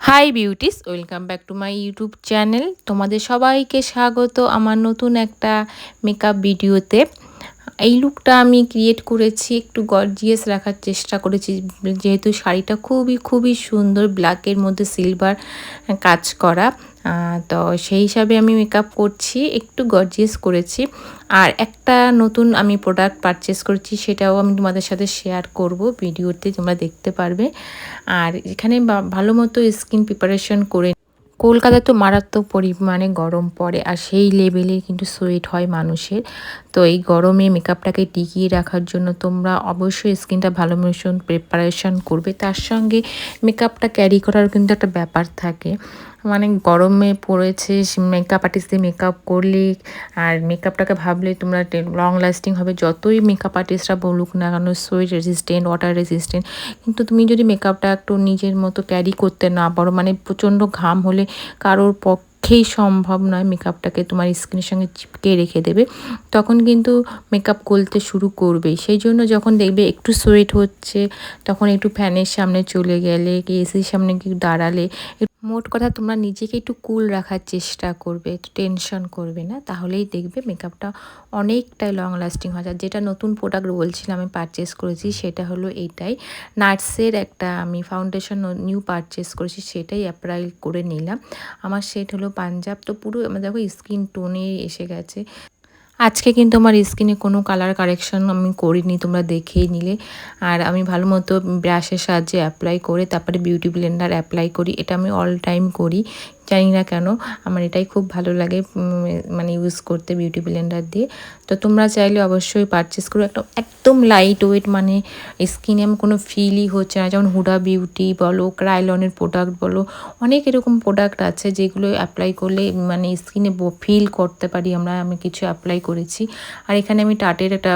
High beauties, welcome back to my YouTube channel. তোমাদের সবাইকে স্বাগত আমার নতুন একটা মেকআপ ভিডিওতে। এই লুকটা আমি ক্রিয়েট করেছি, একটু গর্জিয়াস রাখার চেষ্টা করেছি, যেহেতু শাড়িটা খুবই খুবই সুন্দর, ব্ল্যাকের মধ্যে সিলভার কাজ করা। তো সেই হিসাবে আমি মেকআপ করছি, একটু গর্জিয়াস করেছি। আর একটা নতুন আমি প্রোডাক্ট পারচেস করেছি, সেটাও আমি তোমাদের সাথে শেয়ার করব, ভিডিওতে তোমরা দেখতে পারবে। আর এখানে ভালো মতো স্কিন প্রিপারেশন করে, কলকাতায় তো মারাত্মক পরিমাণে গরম পড়ে, আর সেই লেভেলে কিন্তু সোয়েট হয় মানুষের। তো এই গরমে মেকআপটাকে টিকিয়ে রাখার জন্য তোমরা অবশ্যই স্কিনটা ভালো মতন প্রিপারেশন করবে। তার সঙ্গে মেকআপটা ক্যারি করার কিন্তু একটা ব্যাপার থাকে, মানে গরমে পড়েছে, মেকআপ আর্টিস্ট দিয়ে মেকআপ করলে আর মেকআপটাকে ভাবলে তোমরা লং লাস্টিং হবে, যতই মেকআপ আর্টিস্টরা বলুক না কেন সোয়েট রেজিস্ট্যান্ট, ওয়াটার রেজিস্ট্যান্ট, কিন্তু তুমি যদি মেকআপটা একটু নিজের মতো ক্যারি করতে না পারো, মানে প্রচণ্ড ঘাম হলে কারোর পক্ষেই সম্ভব নয় মেকআপটাকে তোমার স্কিনের সঙ্গে চিপকে রেখে দেবে, তখন কিন্তু মেকআপ গলতে শুরু করবে। সেই জন্য যখন দেখবে একটু সোয়েট হচ্ছে, তখন একটু ফ্যানের সামনে চলে গেলে কি এসির সামনে কি দাঁড়ালে, মোট কথা তোমরা নিজেকে একটু কুল রাখার চেষ্টা করবে, একটু টেনশন করবে না, তাহলেই দেখবে মেকআপটা অনেকটাই লং লাস্টিং হয়। আর যেটা নতুন প্রোডাক্ট বলছিলাম আমি পারচেস করেছি, সেটা হলো এইটাই, নার্সের একটা আমি ফাউন্ডেশন নিউ পারচেস করেছি, সেটাই অ্যাপ্লাই করে নিলাম। আমার শেড হলো পাঞ্জাব। তো পুরো দেখো স্কিন টোনে এসে গেছে। আজকে কিন্তু আমার স্কিনে কোনো কালার কারেকশন আমি করিনি, তোমরা দেখেই নিলে। আর আমি ভালো মতো ব্রাশের সাহায্যে অ্যাপ্লাই করে তারপরে বিউটি ব্লেন্ডার অ্যাপ্লাই করি, এটা আমি অল টাইম করি, জানি না কেন আমার এটাই খুব ভালো লাগে মানে ইউজ করতে বিউটি ব্লেন্ডার দিয়ে। তো তোমরা চাইলে অবশ্যই পারচেস করো, একদম লাইট ওয়েট, মানে স্কিনে আমি কোনো ফিলই হচ্ছে না। যেমন হুডা বিউটি বলো, ক্রাইলনের প্রোডাক্ট বলো, অনেক এরকম প্রোডাক্ট আছে যেগুলো অ্যাপ্লাই করলে মানে স্কিনে ফিল করতে পারি আমরা। আমি কিছু অ্যাপ্লাই করেছি। আর এখানে আমি টাটের একটা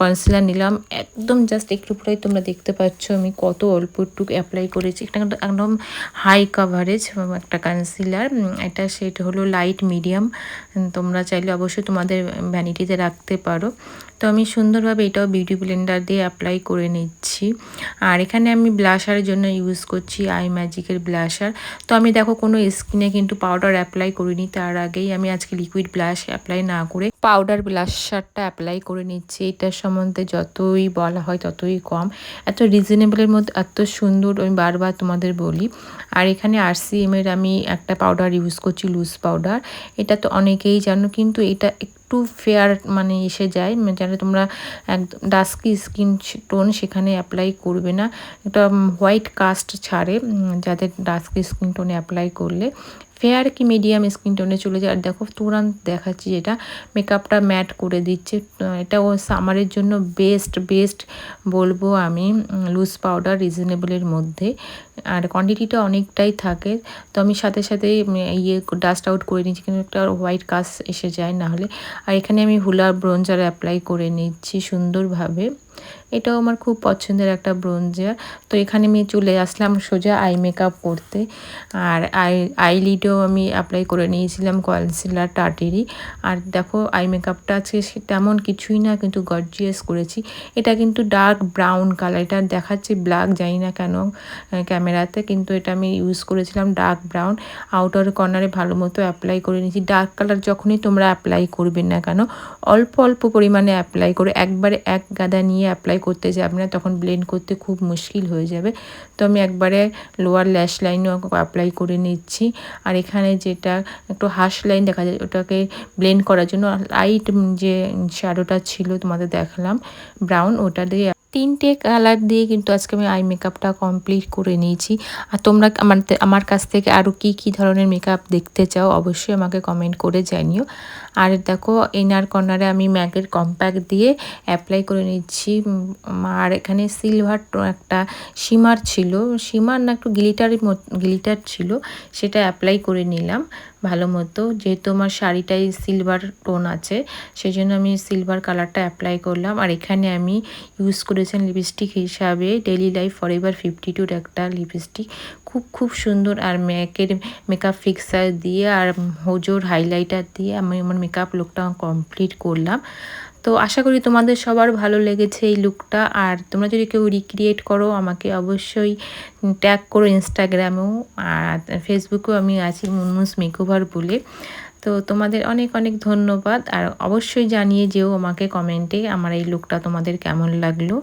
কনসিলার নিলাম, একদম জাস্ট একটু পুরাই, তোমরা দেখতে পাচ্ছ আমি কত অল্প একটু অ্যাপ্লাই করেছি। এটা একদম হাই কাভারেজ একটা কনসিলার, এটা শেড হলো লাইট মিডিয়াম। তোমরা চাইলে অবশ্যই তোমাদের ভ্যানিটিতে রাখতে পারো। তো আমি সুন্দরভাবে এটাও বিউটি ব্লেন্ডার দিয়ে অ্যাপ্লাই করে নিচ্ছি। আর এখানে আমি ব্লাশারের জন্য ইউজ করছি আই ম্যাজিকের ব্লাশার। তো আমি দেখো কোনো স্কিনে কিন্তু পাউডার অ্যাপ্লাই করিনি, তার আগেই আমি আজকে লিকুইড ব্লাশ অ্যাপ্লাই না করে পাউডার ব্লাশারটা অ্যাপ্লাই করে নিচ্ছি। এটার সম্বন্ধে যতই বলা হয় ততই কম, এত রিজনেবলের মধ্যে এত সুন্দর, আমি বারবার তোমাদের বলি। আর এখানে RCM এর আমি একটা পাউডার ইউজ করছি, লুজ পাউডার। এটা তো অনেকেই জানো, কিন্তু এটা একটু ফেয়ার মানে এসে যায়, যারা তোমরা একদম ডাস্কি স্কিন টোন সেখানে অ্যাপ্লাই করবে না, এটা হোয়াইট কাস্ট ছাড়ে, যাদের ডাস্কি স্কিন টোনে অ্যাপ্লাই করলে ফেয়ার কি মিডিয়াম স্কিন টোনে চলে যায়। আর দেখো তুরন্ত দেখাচ্ছি, যেটা মেকআপটা ম্যাট করে দিচ্ছে। এটা ও সামারের জন্য বেস্ট বেস্ট বলবো আমি, লুজ পাউডার রিজনেবলের মধ্যে, আর কোয়ান্টিটিটা অনেকটাই থাকে। তো আমি সাথে সাথে ডাস্ট আউট করে নিচ্ছি, কিন্তু একটা হোয়াইট কাস্ট এসে যায় না হলে। আর এখানে আমি হুলা ব্রোঞ্জার অ্যাপ্লাই করে নিচ্ছি সুন্দরভাবে, এটাও আমার খুব পছন্দের একটা ব্রোঞ্জার। তো এখানে আমি চলে আসলাম সোজা আই মেকআপ করতে। আর আইলিডও আমি অ্যাপ্লাই করে নিয়েছিলাম কনসিলার টাটেরই। আর দেখো আই মেকআপটা আজকে তেমন কিছুই না, কিন্তু গর্জিয়াস করেছি। এটা কিন্তু ডার্ক ব্রাউন কালার, এটা দেখাচ্ছে ব্ল্যাক, জানি না কেন ক্যামেরাতে, কিন্তু এটা আমি ইউজ করেছিলাম ডার্ক ব্রাউন। আউটার কর্নারে ভালো মতো অ্যাপ্লাই করে নিয়েছি। ডার্ক কালার যখনই তোমরা অ্যাপ্লাই করবে না কেন, অল্প অল্প পরিমাণে অ্যাপ্লাই করে, একবারে এক গাদা নিয়ে অ্যাপ্লাই করতে যাবে না, তখন ব্লেন্ড করতে খুব মুশকিল হয়ে যাবে। তো আমি একবারে লোয়ার ল্যাশ লাইনও অ্যাপ্লাই করে নিচ্ছি। আর এখানে যেটা একটু হাশ লাইন দেখা যায়, ওটাকে ব্লেন্ড করার জন্য লাইট যে শ্যাডোটা ছিল তোমাদের দেখালাম ব্রাউন, ওটা দিয়ে 3টে কালার দিয়ে কিন্তু আজকে আমি আই মেকআপটা কমপ্লিট করে নিয়েছি। আর তোমরা আমার কাছ থেকে আরও কী ধরনের মেকআপ দেখতে চাও অবশ্যই আমাকে কমেন্ট করে জানিও। আর দেখো ইনার কর্নারে আমি ম্যাকের কম্প্যাক্ট দিয়ে অ্যাপ্লাই করে নিচ্ছি। আর এখানে সিলভার একটা শিমার ছিল, শিমার না একটু গ্লিটার ছিল, সেটা অ্যাপ্লাই করে নিলাম ভালো মতো। যেহেতু আমার শাড়িটাই সিলভার টোন আছে, সেই জন্য আমি সিলভার কালারটা অ্যাপ্লাই করলাম। আর এখানে আমি ইউজ করেছেন লিপস্টিক হিসাবে ডেইলি লাইফ ফরএভার 52 একটা লিপস্টিক, খুব খুব সুন্দর। আর ম্যাকের মেকআপ ফিক্সার দিয়ে আর হোজোর হাইলাইটার দিয়ে আমি আমার মেকআপ লুকটা কমপ্লিট করলাম। তো আশা করি তোমাদের সবার ভালো লেগেছে এই লুকটা। আর তোমরা যদি কেউ রিক্রিয়েট করো আমাকে অবশ্যই ট্যাগ করো ইনস্টাগ্রামেও, আর ফেসবুকেও আমি আছি মুনমুনস মেকওভার বলে। তো তোমাদের অনেক অনেক ধন্যবাদ, আর অবশ্যই জানিয়ে যেও আমাকে কমেন্টে আমার এই লুকটা তোমাদের কেমন লাগলো।